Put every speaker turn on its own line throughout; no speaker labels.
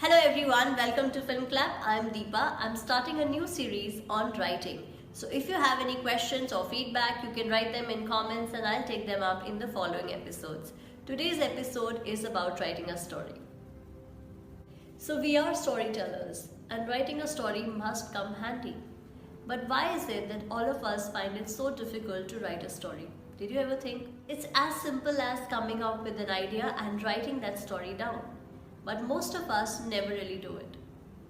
Hello everyone, welcome to Film Club. I'm Deepa. I'm starting a new series on writing. So if you have any questions or feedback, you can write them in comments and I'll take them up in the following episodes. Today's episode is about writing a story. So we are storytellers and writing a story must come handy. But why is it that all of us find it so difficult to write a story? Did you ever think? It's as simple as coming up with an idea and writing that story down. But most of us never really do it.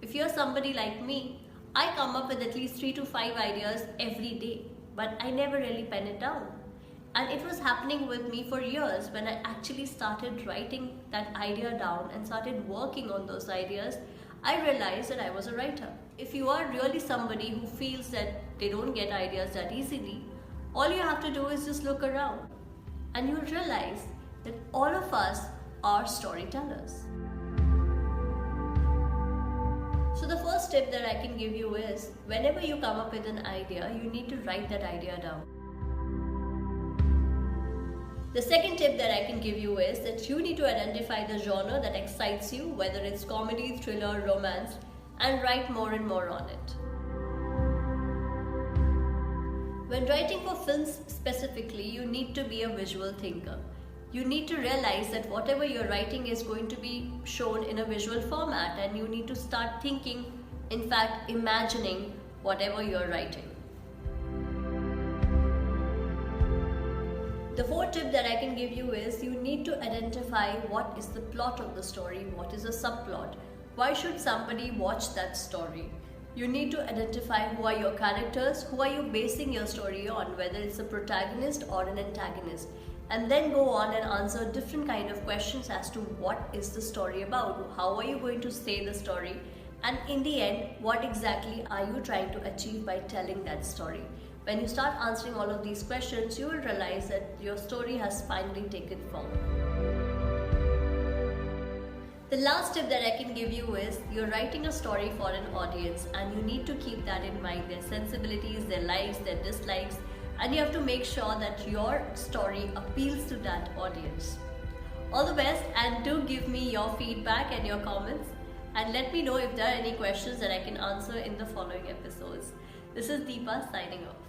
If you're somebody like me, I come up with at least 3 to 5 ideas every day, but I never really pen it down. And it was happening with me for years. When I actually started writing that idea down and started working on those ideas, I realized that I was a writer. If you are really somebody who feels that they don't get ideas that easily, all you have to do is just look around and you'll realize that all of us are storytellers. So the first tip that I can give you is, whenever you come up with an idea, you need to write that idea down. The second tip that I can give you is that you need to identify the genre that excites you, whether it's comedy, thriller, romance, and write more and more on it. When writing for films specifically, you need to be a visual thinker. You need to realize that whatever you're writing is going to be shown in a visual format, and you need to start thinking, in fact, imagining whatever you're writing. The fourth tip that I can give you is you need to identify what is the plot of the story, what is the subplot, why should somebody watch that story. You need to identify who are your characters, who are you basing your story on, whether it's a protagonist or an antagonist. And then go on and answer different kind of questions as to what is the story about, how are you going to say the story, and in the end, what exactly are you trying to achieve by telling that story. When you start answering all of these questions, you will realize that your story has finally taken form. The last tip that I can give you is, you're writing a story for an audience and you need to keep that in mind, their sensibilities, their likes, their dislikes, and you have to make sure that your story appeals to that audience. All the best, and do give me your feedback and your comments, and let me know if there are any questions that I can answer in the following episodes. This is Deepa signing off.